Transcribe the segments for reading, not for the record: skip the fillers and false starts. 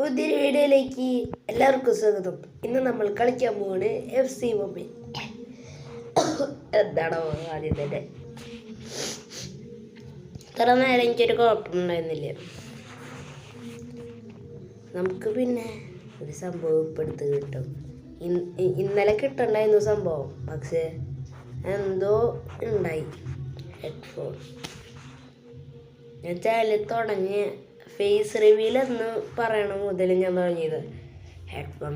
പുതിയൊരു വീഡിയോയിലേക്ക് എല്ലാവർക്കും സ്വാഗതം. ഇന്ന് നമ്മൾ കളിക്കാൻ പോവാണ് FC മൊബൈൽ. എന്താണോ ആദ്യം തന്നെ ഇത്ര നേരം എനിക്കൊരു കുഴപ്പമുണ്ടായിരുന്നില്ല. നമുക്ക് പിന്നെ ഒരു സംഭവം ഇപ്പം എടുത്ത് കിട്ടും. ഇന്നലെ കിട്ടണ്ടായിരുന്നു സംഭവം, പക്ഷേ എന്തോ ഉണ്ടായി. ഹെഡ്ഫോൺ ഞാൻ ചാനൽ തുടങ്ങിയ ഫേസ് റിവ്യൂൽ എന്ന് പറയണ മുതൽ ഞാൻ തുടങ്ങിയത് ഹെഡ്ഫോൺ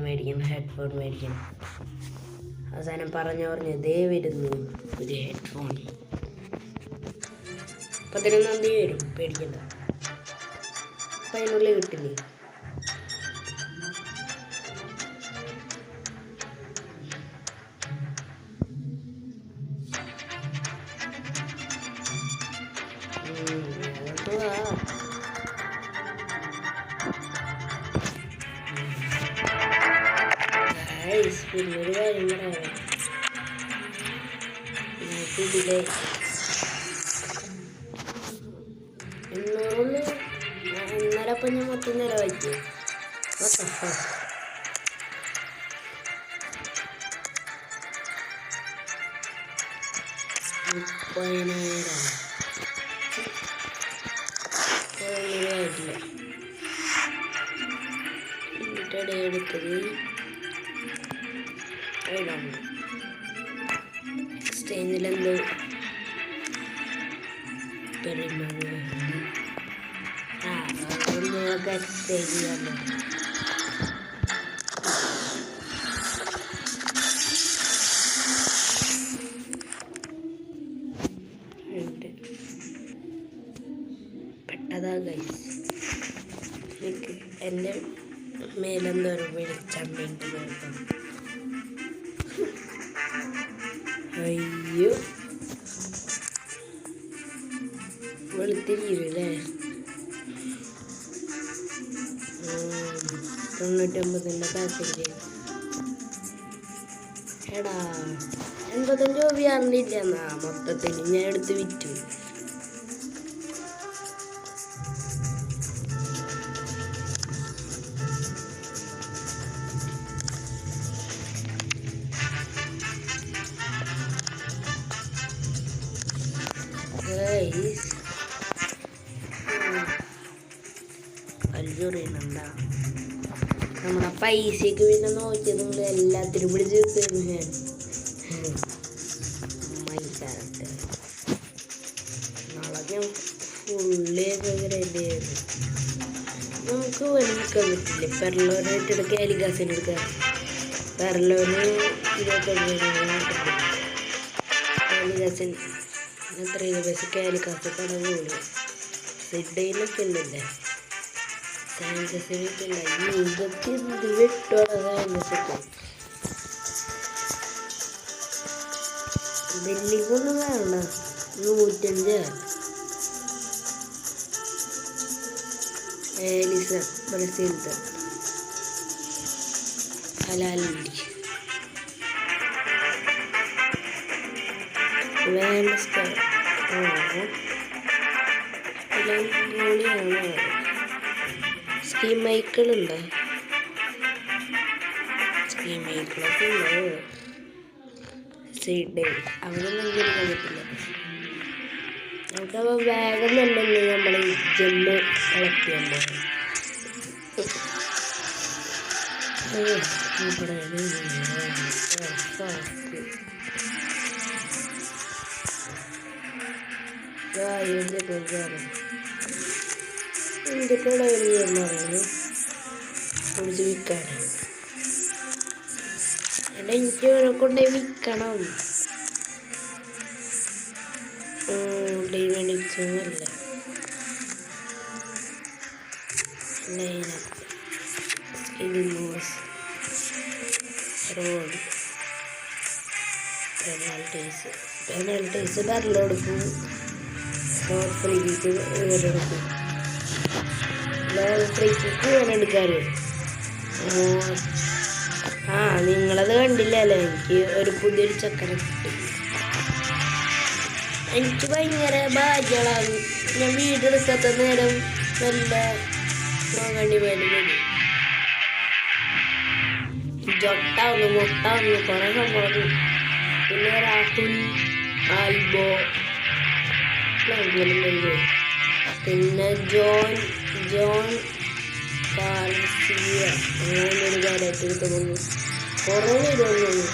മേടിക്കണം. അവസാനം പറഞ്ഞു ദേ വരുന്നു ഒരു ഹെഡ്ഫോൺ. 11-ാം തീയതി വരും, പേടിക്കണ്ട. അപ്പം അതിനുള്ളിൽ കിട്ടില്ലേ. പിന്നൊരു കാര്യം പറയാം, ഇതിലെ 800 ഇന്നലെ അപ്പം ഞാൻ മൊത്തം നിലവാക്കി. 30,000 എടുത്തത് എക്സ്ചേഞ്ചിലെന്തോ നിങ്ങൾക്ക് എക്സ്ചേഞ്ച് ചെയ്യാമോ? പെട്ടതാ ഗൈസ്. എനിക്ക് എൻ്റെ മേലെന്തോ ഒരു വെളിച്ചമ്മേൻ്റെ നോക്കാം. അയ്യോ വെളുത്തിരിക്കില്ലേ. 99 പാക്കേജ്. എടാ 85 രൂപ അറിഞ്ഞില്ല എന്നാ മൊത്തത്തിൽ ഞാൻ എടുത്ത് വിറ്റു. നമ്മുടെ പൈസക്ക് പിന്നെ നോക്കിയത് എല്ലാത്തിനും പിടിച്ച് ഞാൻ നാളെ ഞാൻ ഫുള്ളൊക്കെ റെഡി ആയിരുന്നു. നമുക്ക് വലിക്കാൻ പറ്റില്ല. പെർലോനായിട്ട് എടുക്കുക, കാലിഗാസിന് എടുക്കുക. പെർലോന് 25 കാലിഗാസിൻ എത്ര പൈസ കാലിഗാസ് കട പോലും സിഡയിലൊക്കെ ഉണ്ടല്ലേ. സാൻജസിനൊക്കെ ഉണ്ടായി 20 വിട്ടോളാം. സാൻജസൊക്കെ ബില്ലിങ്ങൊന്നും വേണ്ട. 105 ഏലിസ ബ്രസീലത്തെ ഹലാലിൻ്റെ സ്കീം മൈക്കിളുണ്ടോ? സ്കീം മൈക്കിളൊക്കെ ഉണ്ടോ? സൈഡ് അവരൊന്നും എടുക്കാൻ പറ്റില്ല. നമുക്കപ്പോൾ വേഗം തന്നെ നമ്മൾ ജെമ്മ് കളക്ട് ചെയ്യാൻ പോകും. എന്തൊക്കെ പറയുന്നു കുടിച്ച് വിൽക്കാനാണ്. എടാ എനിക്ക് ഓരോ കൊണ്ടുപോയി വിൽക്കണം. ഡിവണിച്ചൊന്നുമല്ല റോഡ് പെനാൽറ്റീസ് ബരലെടുക്കും. ലോങ് ഫ്രീ കിക്ക് ഇവരെടുക്കും. ലോങ് ഫ്രീ കിക്ക് ഇവരെടുക്കാറ്. നിങ്ങളത് കണ്ടില്ലല്ലോ. എനിക്ക് ഒരു പുതിയൊരു ചക്കര കിട്ടി. എനിക്ക് ഭയങ്കര ഭാഗ്യങ്ങളാണ്. ഞാൻ വീടെടുക്കാത്ത നേരം നല്ല നോക്കേണ്ടി വരും. ജൊട്ട ഒന്ന് മുട്ട ഒന്ന് കുറെ സംഭവം. പിന്നെ രാഹുൽ ആൽബോ പിന്നെ ജോൺ കാർസിയ അങ്ങനൊരു കാര്യമായിട്ട് തോന്നുന്നു. കുറേ പേരൊന്നും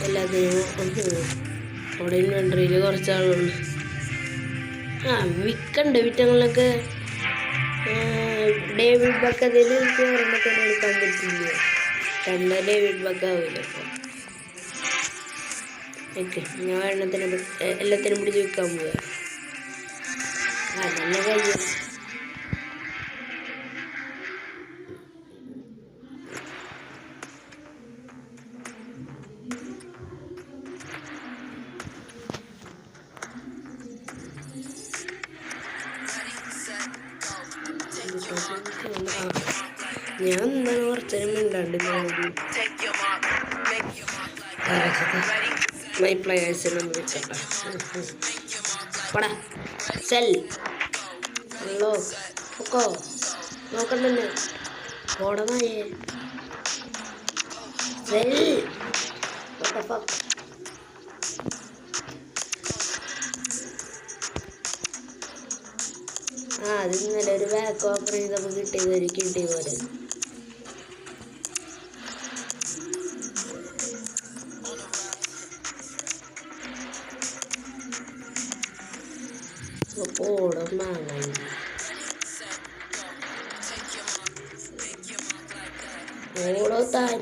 എല്ലാത്തിനും അവിടെ ഇൻവെൻട്രിയിൽ കുറച്ചാളുണ്ട്. വിൽക്കണ്ട് വിറ്റങ്ങളിലൊക്കെ ഡേവിഡ് ബക്കതിൽ എനിക്ക് ഓർമ്മൊക്കെ എടുക്കാൻ പറ്റില്ല. കണ്ട ഡേവിഡ് ബക്ക ആവില്ല. ഓക്കെ, ഞാൻ എല്ലാത്തിനും പിടിച്ച് വിൽക്കാൻ പോവുക. അതന്നെ കാര്യം. ഞാൻ എന്താണ് കുറച്ചേരം മിണ്ടാണ്ട് മൈ പ്ലേയേഴ്സിനൊന്നും വെച്ചോട്ട പടാ സെൽ ഹലോ ഒക്കോ നോക്കണ്ടന്നെ പോടമായേ സെൽ അത് ഇന്നലെ ഒരു ബാക്ക് ഓഫർ ചെയ്തപ്പോൾ കിട്ടിയ പോലെ. ഓടം വാങ്ങാൻ ഓടോ താൻ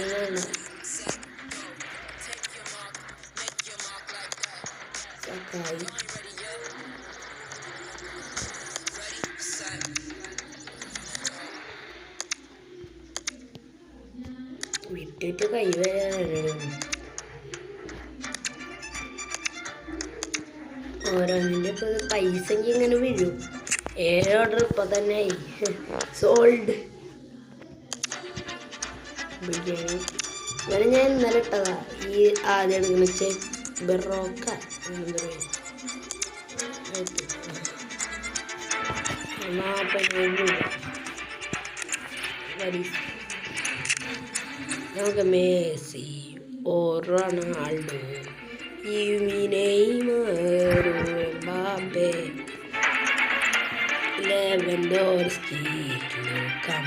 വേണം സക്കായി വിട്ടിട്ട് കൈവരാനാണ്. ഓരോന്നിൻ്റെ ഇപ്പോൾ പൈസ ഇങ്ങനെ വീഴും. 7 ഓർഡർ ഇപ്പോൾ തന്നെ ആയി. സോൾഡ് ബിരിയാണി ഇങ്ങനെ ഞാൻ ഇന്നലെ ഇട്ടതാ. ഈ ആദ്യം എടുക്കുന്ന ബെറോക്ക എന്താ പറയുക 47 രൂപ. നമുക്ക് മെസ്സി ഓ Ronaldo Neymar Mbappe Lewandowski Luka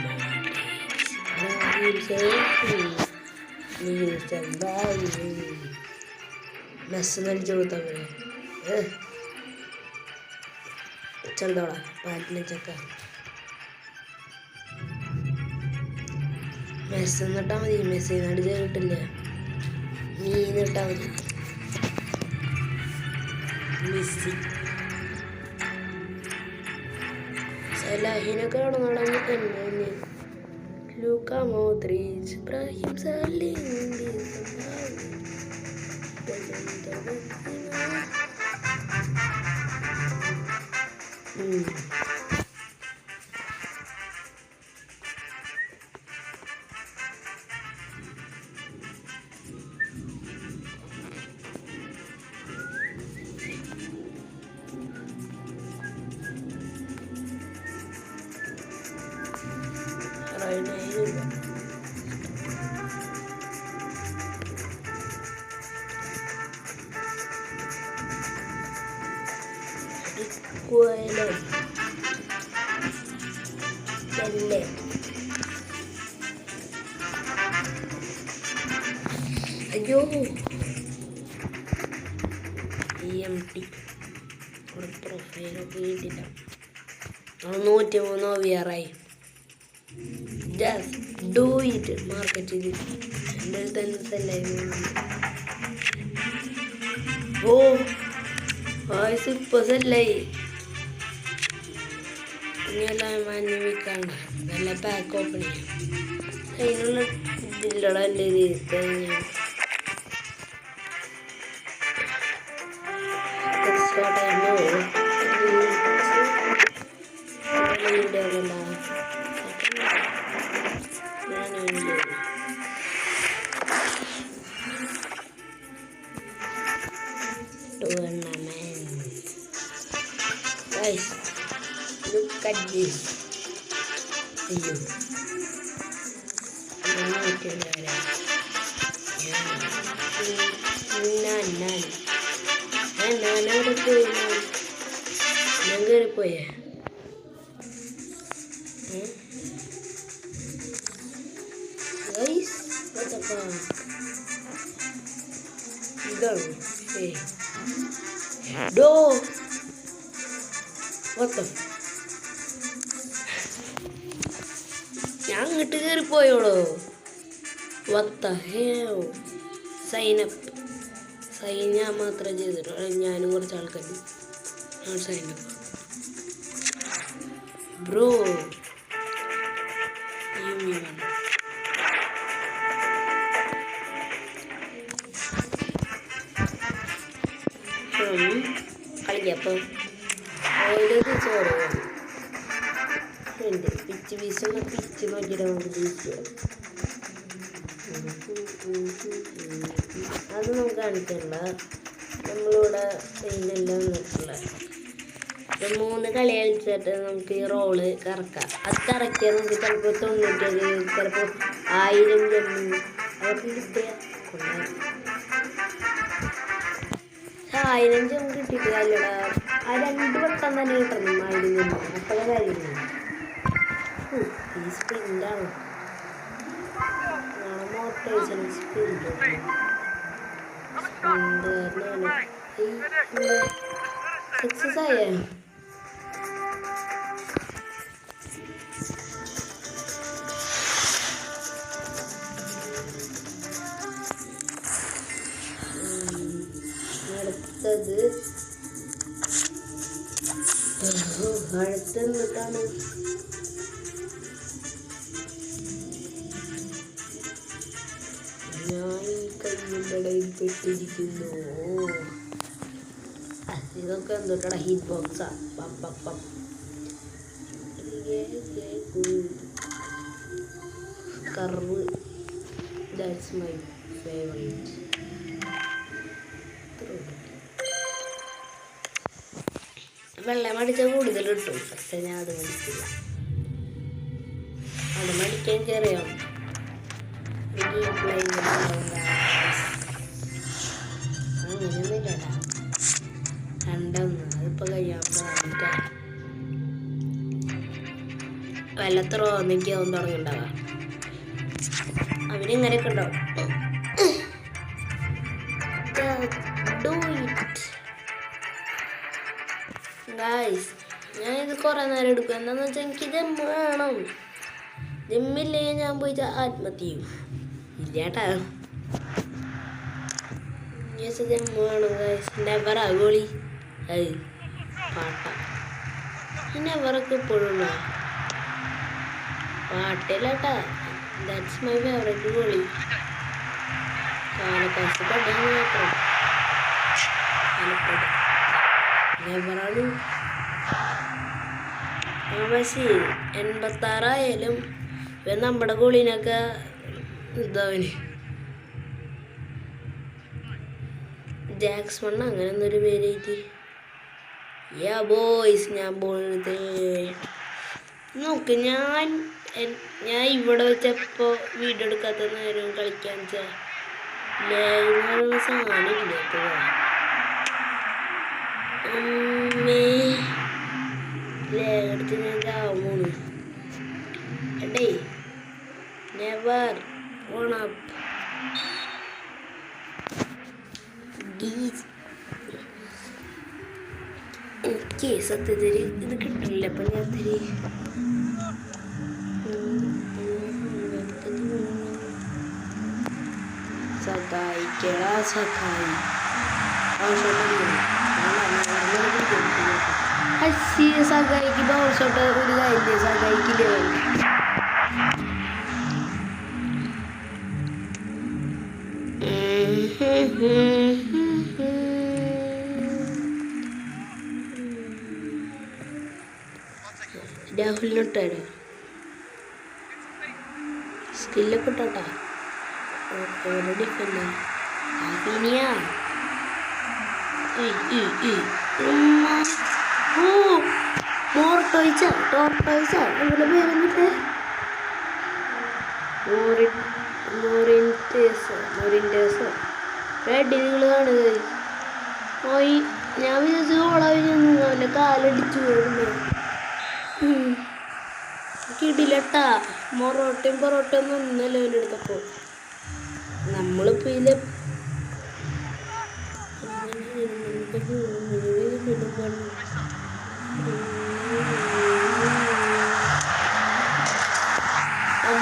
Modric Messi നടിച്ചു കൊടുത്താൽ ചെറുതോളാ പാറ്റിനെ ചക്ക മെസ്സി നിട്ടാൽ മതി. മെസ്സി നടിച്ച് കിട്ടില്ല. നീ നിട്ടാൽ മതി. മെസ്സി സലാഹിനൊക്കെ അവിടെ നടന്ന് തന്നെ. ലൂക്കാ മോദ്രിച്ച് ഇബ്രാഹിം അയ്യോ EMT പ്രൊഫൈലൊക്കെ കിട്ടില്ല. 103 വിയറായി. Just do it. മാർക്കറ്റ് ചെയ്ത് എൻ്റെ തന്നെ സെല്ലായിരുന്നു. ഓ വോയിസ് ഇപ്പോൾ സെല്ലായി. ഇനിയെല്ലാം മാന്യമിക്കാണ്ട നല്ല പാക്ക് ഓപ്പൺ ചെയ്യാം. അതിനുള്ള ഇതില്ലട എൻ്റെ tournaments. കജ്ജീസ്. അയ്യോ ഞാനവിടെ പോയി ഞാൻ കയറിപ്പോയേ ഇതാണ് ഡോ ഞാൻ അങ്ങോട്ട് കയറിപ്പോയോളോ സൈനപ്പ് സൈൻ ഞാൻ മാത്രമേ ചെയ്തിട്ടുള്ളൂ ഞാനും കുറച്ച് ആൾക്കാർ ഞാൻ സൈനപ്പ് ബ്രോ കളിക്കപ്പം ഓരോ ചോറ് ഉണ്ട് പിച്ച് പീസുള്ള പിച്ച് നോക്കിയിട്ട് നമുക്ക് പീസ് അത് നമുക്ക് കാണിക്കണ്ട നമ്മളിവിടെ ഇതിനെല്ലാം വന്നിട്ടുള്ള 3 കളി കളിച്ചിട്ട് നമുക്ക് ഈ റോള് കറക്കാം അത് കറക്കിയാൽ നമുക്ക് ചിലപ്പോൾ 97 ചിലപ്പോൾ 1000 ജമ്മു അതൊക്കെ കിട്ടിയാൽ 1000 ജമ്മു കിട്ടിയിട്ട് കാര്യടാ ആ 2 വട്ടം തന്നെ കിട്ടണം 1000 ജമ്മു അപ്പോഴേ കാര്യം ഈ സ്പ്രിൻ്റാണ് മോട്ടോഴ്സിന് സ്പ്രിൻ്റ് സക്സസ് ആയേ അടുത്തത് അടുത്തെന്നിട്ടാണ് ഞാൻ കയ്യിടയിൽ പെട്ടിരിക്കുന്നു ഇതൊക്കെ എന്തൊക്കെയാണ് ഹീറ്റ് ബോക്സാ പപ്പം കർവ് ദാറ്റ്സ് മൈ ഫേവറേറ്റ് വെള്ളം അടിച്ചാൽ കൂടുതൽ കിട്ടും പക്ഷെ ഞാൻ അത് മേടിക്കില്ല അത് മേടിക്കാൻ ചെറിയാം അങ്ങനെയൊന്നുമില്ലടാ രണ്ടൊന്ന് അതിപ്പോൾ കഴിയാത്ത വല്ലത്രോ ഒന്നെങ്കിൽ അവൻ തുടങ്ങിണ്ടാവാ അവനിങ്ങനെയൊക്കെ ഉണ്ടാവും ഗായ്സ് ഞാനിത് കുറേ നേരം എടുക്കും എന്താണെന്ന് വെച്ചാൽ എനിക്ക് ജമ്മ് വേണം ജമ്മില്ലെങ്കിൽ ഞാൻ പോയി ആത്മഹത്യ ചെയ്യും ഇല്ലാട്ടാ ജമ്മ് വേണം ഗായ്സ് നെവറാ ഗോളി അത് പാട്ട നെവറൊക്കെ ഇപ്പോഴും പാട്ടില്ലാട്ടാ that's my favourite goalie Palakkad പണ്ടാൻ മാത്രം പാലക്കാട് നെവറാണ് പക്ഷേ 86 ആയാലും നമ്മുടെ ഗോളിനൊക്കെ ഇതാവന് ജാക്സ് മണ്ണ അങ്ങനെ ഒന്നൊരു പേരായിട്ട് യാ ബോയ്സ് ഞാൻ പോയത് നോക്ക് ഞാൻ ഇവിടെ വെച്ചപ്പോൾ വീഡിയോ എടുക്കാത്ത നേരം കളിക്കാൻ സാധനമില്ല ഇപ്പോൾ അമ്മേ ലേഖടുത്ത് ഞാൻ ചാവുന്നു എടേ നെവർ ഓൺ അപ്പ് എനിക്ക് സത്യത്തിൽ ഇത് കിട്ടില്ല അപ്പം ഞാൻ തിരി സഹായിക്കടാ സഹായി സഹായിക്കുമ്പോൾ ഔഷോട്ട് ഒരു കാര്യമില്ല സഹായിക്കില്ല രാഹുലിനൊട്ടാണ് സ്കില്ലൊക്കെ ഇട്ടോട്ടാ ഡിഫൻഡർ ആഫീനിയ ടോർട്ടോയ്സ നമ്മുടെ പേരെന്നിട്ട് മോറിൻറ്റേസോ റെഡി നിങ്ങൾ കാണുക. പോയി ഞാൻ വിചാരിച്ചു ഓളാവിഞ്ഞൊന്നും അവൻ്റെ കാലടിച്ചു വരുന്നു. കിടിലട്ടാ പൊറോട്ടയും ഒന്നും ഒന്നല്ല അവൻ്റെ അടുത്തപ്പോൾ നമ്മളിപ്പോൾ ഇതിൽ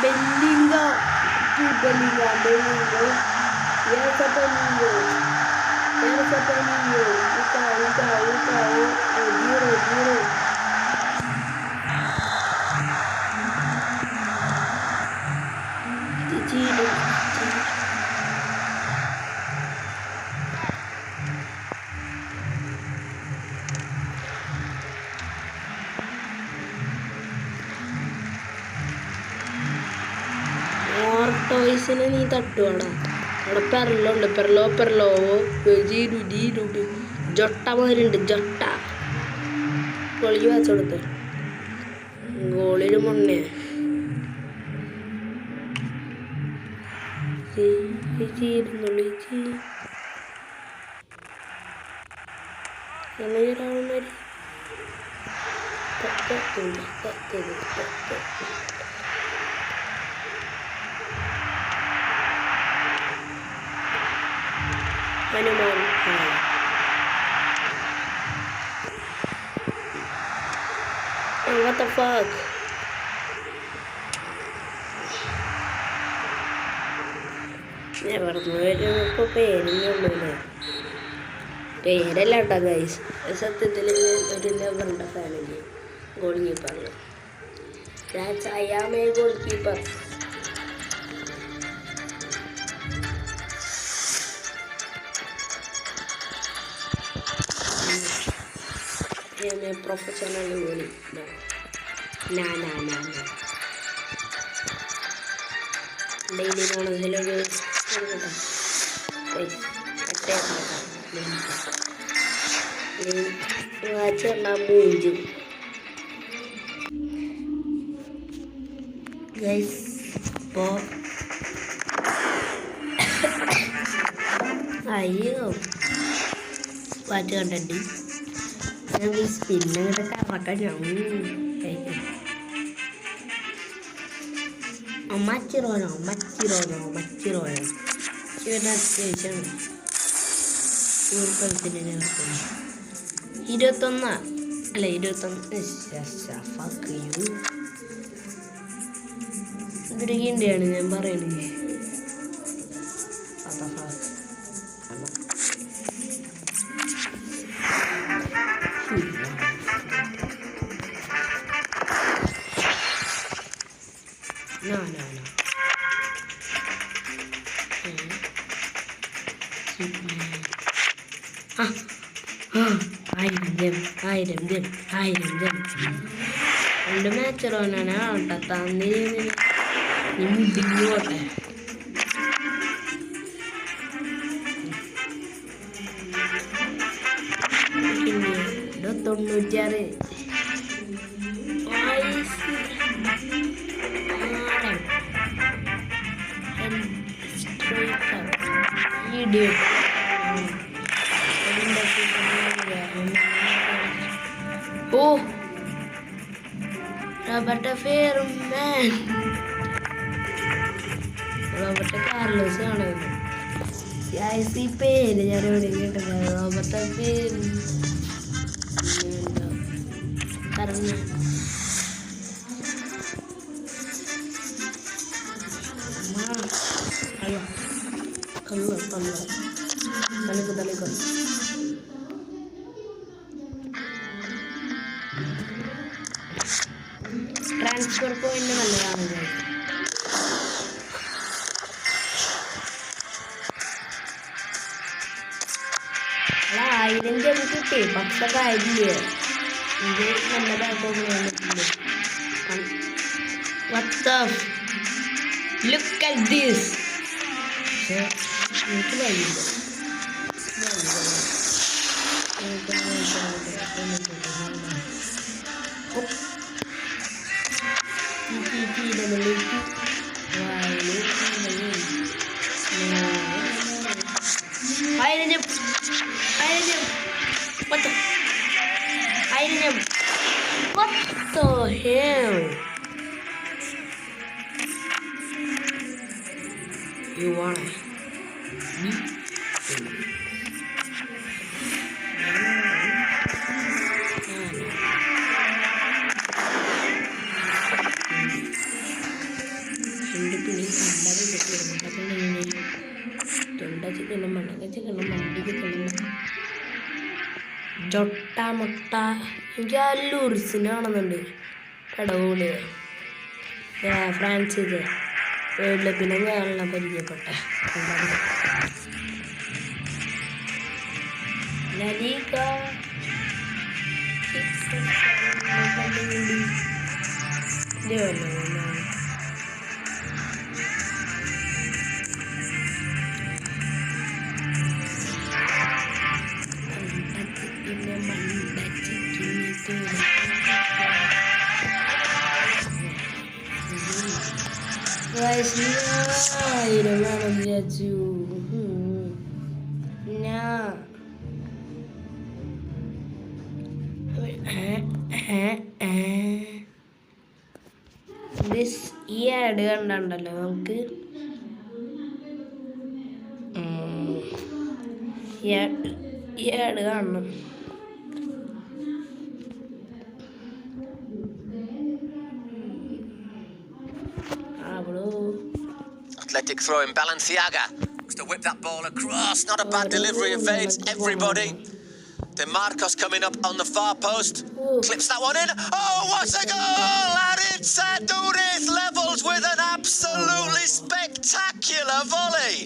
Belinda, ടോയ്സിനെ നീ തട്ടുവാടാ. അവിടെ പെരലുണ്ട്, പെരലോ ജൊട്ട മാതിരിണ്ട്. ജൊട്ട ഗോളിക്ക് വാച്ച് കൊടുത്ത് ഗോളിന് മുന്നേ Hanuman. Oh, what the fuck? ഇപ്പോൾ പേരിഞ്ഞുള്ളൂല്ലേ. പേരല്ല കേട്ടോ ഗൈസ്. സത്യത്തിൽ ഒരു ലെവറിൻ്റെ ഫാമിലി ഗോൾ കീപ്പറിൽ I am a goalkeeper. Professional goalie. No. Daily bonus hello guys. Watch na munju. Guys, ayo. Watch kandandi. Yang spinning kita karakan yang macirono kita station ഇരുപത്തൊന്ന് fuck you ഇതൊരു ഹിന്ദിയാണ് ഞാൻ പറയുന്നത്. No. ആയിരം രണ്ട് മാച്ചറോനാണ് കേട്ടോ. നീ മുടിഞ്ഞു പോട്ടെ. തൊണ്ണൂറ്റാറ് idiot. Oh, Roberto Firman. Roberto Carlos ആണ്. ഐസി പേര് ഞാൻ ഇവിടെ കേട്ടത്. റോബർട്ടോ ഫിർമാൻ. തലക്ക് ട്രാൻസ്ഫർ പോയിന്റ് നല്ലതാണ്. 1000 ജെം കിട്ടി. പക്ഷെ കാര്യമില്ല, ഇത് നല്ലതായിട്ടൊന്നും. What the look at this. എനിക്ക് വൈകില്ല. What the? What the hell? You wanna me? ജൊട്ട മുട്ട എനിക്ക് ആ ലൂറിസിനാണെന്നുണ്ട് കടവുകള് ഫ്രാൻസ് വേൾഡ് കപ്പിനെ കാണാൻ പരിചയപ്പെട്ട ഈ ആഡ് കണ്ടല്ലോ നമുക്ക് ഈ ആഡ് കാണണം. Athletic throw in Balenciaga. Looks to whip that ball across. Not a bad delivery. Evades everybody. Then Marcos coming up on the far post. Clips that one in. Oh, what a goal! Aritz Aduriz levels with an absolutely spectacular volley.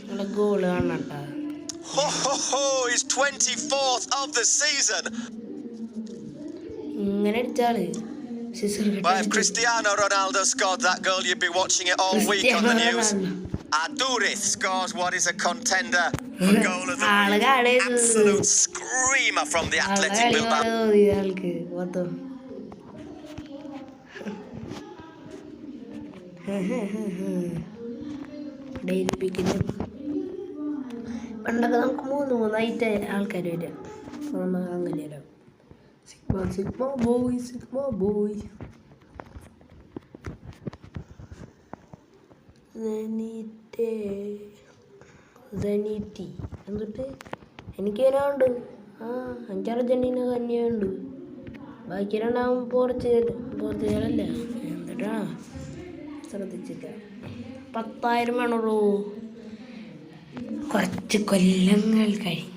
His 24th of the season. Well, if Cristiano Ronaldo scored that goal, you'd be watching it all week on the news. Aduriz scores what is a contender for goal of the week. Absolute screamer from the Athletic Bilbao. പണ്ടൊക്കെ നമുക്ക് മൂന്നായിട്ട് ആൾക്കാർ വരിക. അപ്പോൾ നമ്മൾ അങ്ങനെയല്ലോ sigma boy സെനീറ്റി എന്നിട്ട് എനിക്ക് വരാനുണ്ട്. എനിക്ക് അർജൻറ്റീന തന്നെയുണ്ട്. ബാക്കി രണ്ടാവും പോർച്ചുഗലല്ല. എന്നിട്ടാ ശ്രദ്ധിച്ചില്ല. 10,000 വേണുള്ളൂ. കുറച്ച് കൊല്ലങ്ങൾ കഴിഞ്ഞ്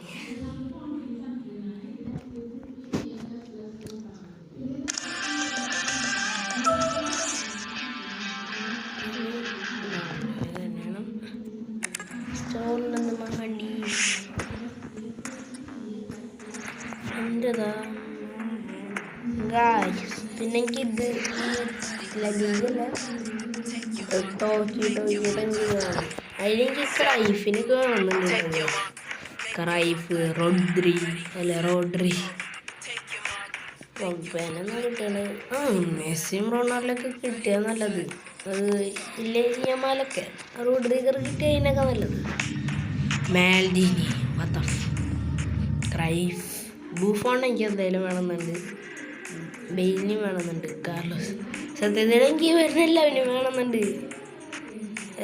എൻ്റെതാ പിന്നെ എനിക്കിത് ലഗീജല്ല അതിലെനിക്ക് ക്രൈഫിന് കാണുന്നുണ്ട്. ക്രൈഫ് റോഡ്രി റൊബേനൊന്നും കിട്ടണ മെസ്സിയും റൊണാൾഡൊക്കെ കിട്ടിയാൽ നല്ലത്. അത് ഇല്ലേ യമാലൊക്കെ റോഡ്രിഗർ കിട്ടിയ അതിനൊക്കെ നല്ലത്. മാൽഡീനി ക്രൈഫ് ബൂഫോൺ എനിക്ക് എന്തായാലും വേണമെന്നുണ്ട്. ബെയിലിന് വേണമെന്നുണ്ട്. കാർലോസ് സത്യത്തിൽ എനിക്ക് വരുന്ന എല്ലാവരും വേണമെന്നുണ്ട്.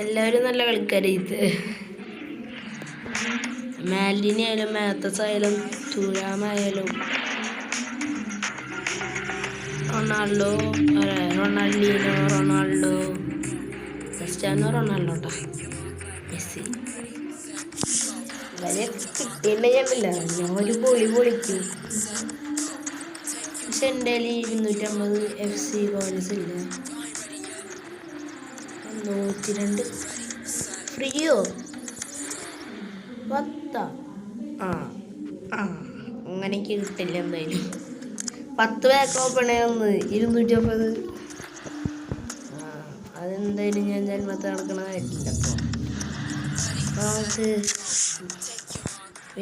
എല്ലാവരും നല്ല കളിക്കാരായത്. മാൽഡിനി ആയാലും മാത്തസ് ആയാലും തുരാമായാലും റൊണാൾഡോ ക്രിസ്ത്യാനോ റൊണാൾഡോ മെസ്സി ഇവരെ കിട്ടിയില്ല. ഞാനില്ല ഞാനൊരു പൊളിക്കും. പക്ഷെ എൻ്റെ 250 FC കോയിൻസ് ഇല്ല. 102 ഫ്രീയോ 10 അങ്ങനെ എനിക്ക് കിട്ടില്ല. എന്തായാലും 10 ബാക്ക് ഓപ്പൺ ഒന്ന് 250. അതെന്തായാലും ഞാൻ ജന്മത്തെ നടക്കണതായിട്ടില്ല. അപ്പോൾ നമുക്ക്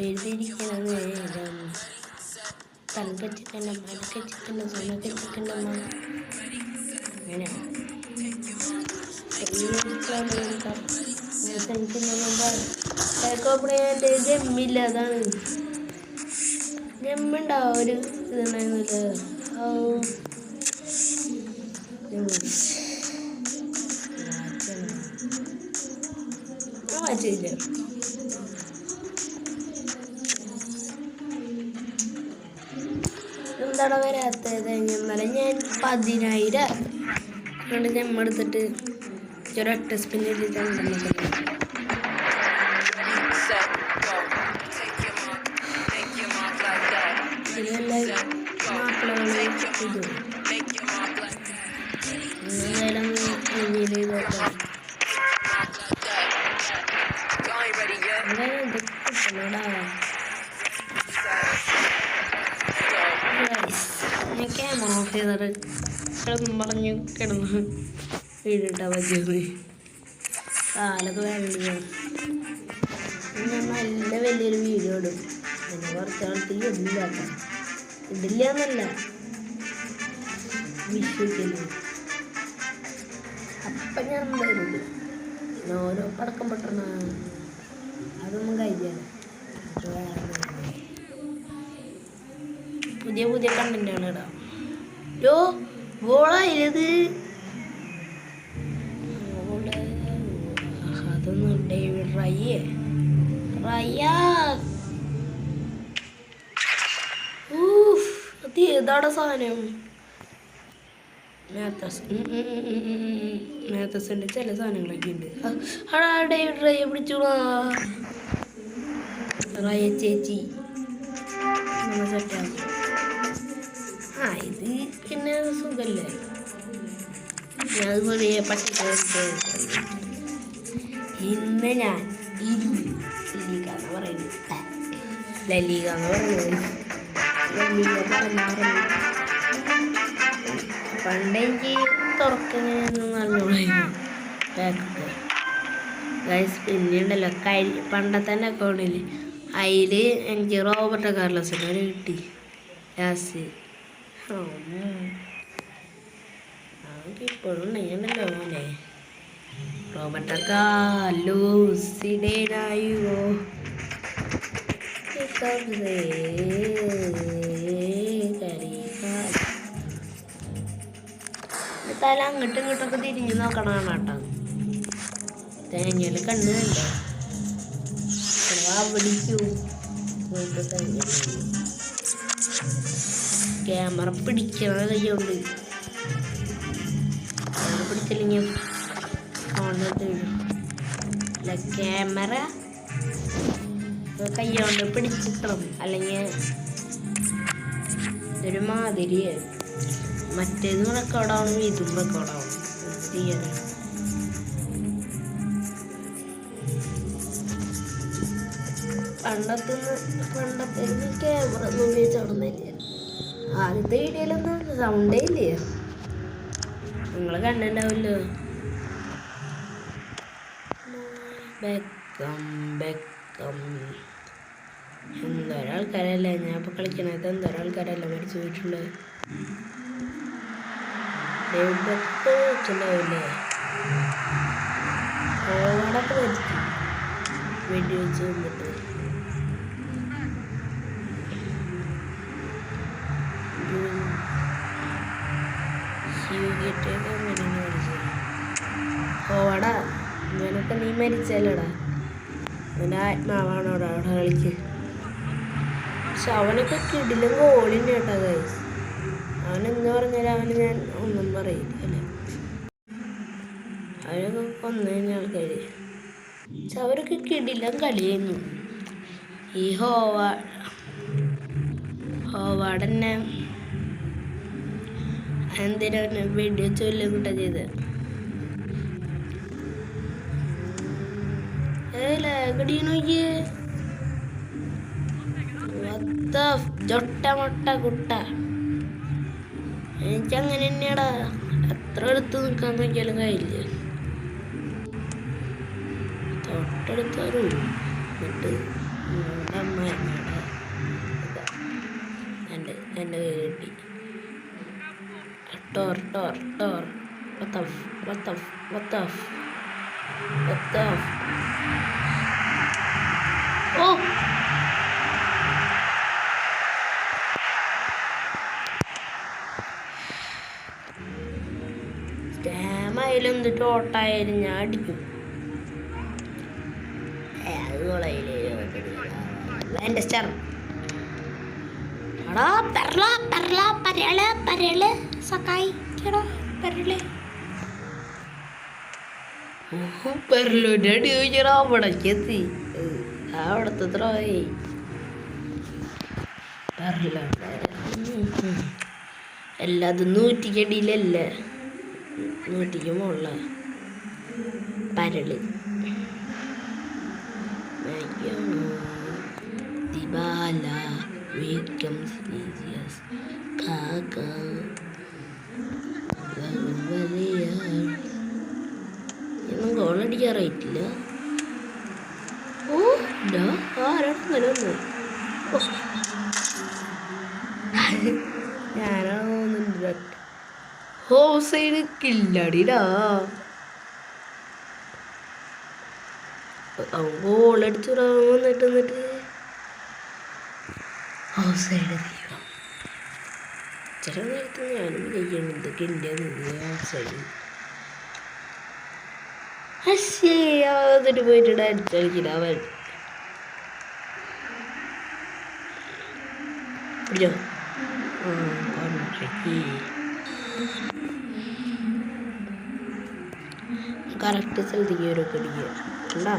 എഴുതിയിരിക്കണത് തലക്കച്ചിക്കണ്ട മലക്കച്ചിക്കണ്ട സൊന്നക്കച്ചിക്കണ്ട അങ്ങനെയാണ്. ബാക്ക് ഓപ്പൺ ചെയ്യാൻ ജമ്മില്ല. അതാണ് ഞമ്മുണ്ടാവും ഒരു ഇതുണ്ടായിരുന്നില്ല. മാറ്റില്ല. എന്താണ് വരാത്തത്? ഞമ്മളെ ഞാൻ 10,000 കൊണ്ട് ഞമ്മെടുത്തിട്ട് ഒരൊറ്റ സ്പിന്നിൽ ക്യാമറ ഓഫ് ചെയ്തിട്ട് പറഞ്ഞു കിടന്ന് വീടിട്ടാ പറ്റിയത്. കാലൊക്കെ വേണ്ടിയാണ്. ഞാൻ നല്ല വലിയൊരു വീഡിയോ ഇടും. പിന്നെ കുറച്ച് കാലത്തിൽ ഇടില്ല എന്നല്ല, വിശ്വസിക്കുന്നു. അപ്പം ഞാൻ വരുള്ളൂ. പിന്നെ ഓരോ പടക്കം പൊട്ടണ അതൊന്നും കഴിക്കാണ്. പുതിയ പുതിയ കണ്ടന്റാണ് ഇടാം. യോ ഗോളായത് അതൊന്നും ഡേവിഡ് റയ്യാ അത് ഏതാടെ സാധനം? മാത്തസിന്റെ ചില സാധനങ്ങളൊക്കെ ഉണ്ട്. ഡേവിഡ് റയ്യ പിടിച്ചോളാ. റയ്യ ചേച്ചി സെറ്റാക്കും. ഇത് പിന്നെ സുഖല്ലേ. അതുപോലെ പട്ടിക്കാന്ന് ഇന്ന് ഞാൻ ലലീഗ എന്ന് പറയുന്നത് പണ്ടെനിക്ക് തുറക്കുന്നതെന്ന് പറഞ്ഞോളായിരുന്നു ബാക്കൊക്കെ. ഗൈസ് പിന്നെ ഉണ്ടല്ലോ പണ്ടത്തെ അക്കൗണ്ടിൽ അതിൽ എനിക്ക് റോബർട്ടോ കാർലോസിനെ കിട്ടി ലാസ്റ്റ്. അവർക്ക് ഇപ്പോഴും ഉണ്ടെങ്കിലോ മോനെ റോബർട്ടോ കാർലോസിനായോ തല അങ്ങോട്ടും ഇങ്ങോട്ടൊക്കെ തിരിഞ്ഞു നോക്കണം കേട്ടോ. തേങ്ങയിൽ കണ്ണുണ്ടോ പിടിക്കൂ. ക്യാമറ പിടിക്കണ കയ്യുണ്ട്. പിടിച്ചില്ലെങ്കിൽ ഫോണിനകത്ത് വീഴും. അല്ല ക്യാമറ കയ്യോണ്ട് പിടിച്ചിട്ടും അല്ലെങ്കിൽ ഒരു മാതിരി മറ്റേതും റെക്കോർഡാവണം, ഇതും റെക്കോർഡാവണം. ചെയ്യാനാണ് പണ്ടത്തെ ക്യാമറ ഒന്നും ഉപയോഗിച്ചോടുന്നില്ല. ആദ്യത്തെ വീഡിയോയിലൊന്നും സൗണ്ടേ ഇല്ലേ. നിങ്ങൾ കണ്ടിട്ടുണ്ടാവില്ലോ. എന്തോരാൾക്കാരല്ലേ ഞാൻ ഇപ്പോൾ കളിക്കണത്. എന്തോരാൾക്കാരല്ലേ മരിച്ചു പോയിട്ടുള്ളത്. വെച്ചിട്ടുണ്ടാവില്ലേ ഓടൊക്കെ മരിച്ചു വെടി വെച്ച് വന്നിട്ട്. ഓടാ ഇവനൊക്കെ നീ മരിച്ചല്ലടാ. അവൻ്റെ ആത്മാവാണോടാ അവിടെ കളിക്ക്. പക്ഷെ അവനൊക്കെ കിടിലും ഗോളിൻ്റെ കേട്ടോ ഗൈസ്. അവനെന്ന് പറഞ്ഞാൽ അവന് ഞാൻ ഒന്നും പറയില്ല അല്ലേ. അവരൊക്കെ കൊന്നു കഴിഞ്ഞ ആൾക്കാർ. പക്ഷെ അവരൊക്കെ കിടിലം കളിയായിരുന്നു. ഈ ഹോവാർഡ് തന്നെ എന്തിനാണ് വെടി വെച്ച് വലിയ കൂട്ട ചെയ്ത് നോക്കിയേ. ജൊട്ട മൊട്ട കുട്ട. എനിക്കങ്ങനെ തന്നെയാടാ. എത്ര അടുത്ത് നിൽക്കാൻ നോക്കിയാലും കഴിയില്ല. തൊട്ടടുത്തൊരു എന്നിട്ട് അമ്മ എൻ്റെ കൈ കിട്ടി. ടോർ ടോർ ടോർ ഓ ആയാലും എന്ത് ചോട്ടായാലും ഞാൻ അടിക്കും. അത് കൊളയില് എൻ്റെ സ്റ്റാർ എടാ പരള് സഹായിക്കടാ പരള്. പെരലോൻ്റെ അടി ചോദിച്ചാൽ അവിടേക്ക് എത്തി. അവിടത്തെ ത്രോയി പെരല എല്ലാതും 100 അടിയിലല്ല, 100 മുകളില പരള്. ദിബാല വീക്കം സീരിയസ് കാക്ക ഒന്നും ഗോളടിക്കാറായിട്ടില്ല. ഓ ആരാണ് ഒന്ന് ഞാനാണ് തോന്നുന്നുണ്ട്. ഹോസൈഡ് കില്ലടിടാ. അവൻ ഗോളടിച്ചിടാൻ വന്നിട്ട് ഹോസൈഡ് തീരണം. ചില നേരത്ത് ഞാനും ചെയ്യണം ഇതൊക്കെ ഇന്ത്യ ഹോസൈഡ്. എന്നിട്ട് പോയിട്ട് ഡാൻസ് കളിക്കില്ല അവൻ. പിടിച്ചോ കറക്റ്റ് സ്ഥലത്തേക്ക് ഒരു കടിക്കുക ഉണ്ടാ.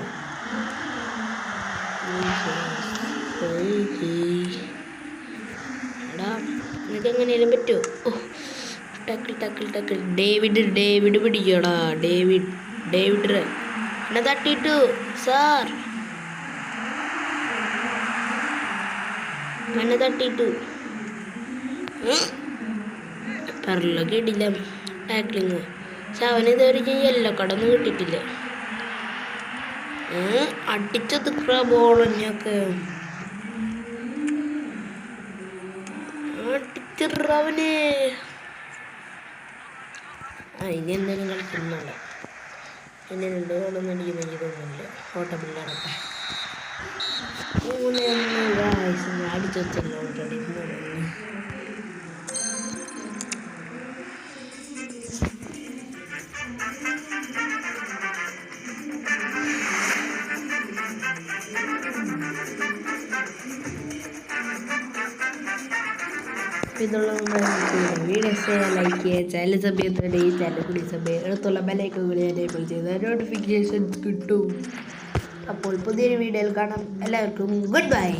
എടാ നിനക്ക് എങ്ങനെയാലും പറ്റുമോ? ഓ ടക്കിൾ ഡേവിഡ് പിടിക്കടാ. ഡേവിഡ് എന്നെ തട്ടിട്ടു സാർ, എന്നെ തട്ടിട്ടു. പെരലൊക്കെ ഇടില്ല ടാക്ലിങ്. പക്ഷെ അവനിതുവരെ യെല്ലോ കടൊന്നും കിട്ടിയിട്ടില്ല. അടിച്ചത് ബോളൊക്കെ അടിച്ചവന്. ഇനി എന്തെങ്കിലും കളിക്കുന്നുണ്ട്. പിന്നെ 2 ഗോളൊന്നും അടിക്കുന്ന എനിക്ക് തോന്നുന്നില്ല. ഓട്ടമില്ലാടട്ടെ. 3-1 അടിച്ചു വെച്ചല്ലോ ഓൾറെഡി. ഇതുള്ള വീഡിയോസ് ലൈക്ക് ചെയ്യുക, ചാനൽ സമയത്തോടെ ഈ ചാനൽ കൂടി സമയം അടുത്തുള്ള ബെല്ലൈക്കൺ കൂടി എനേബിൾ ചെയ്താൽ നോട്ടിഫിക്കേഷൻസ് കിട്ടും. അപ്പോൾ പുതിയൊരു വീഡിയോയിൽ കാണാം. എല്ലാവർക്കും ഗുഡ് ബൈ.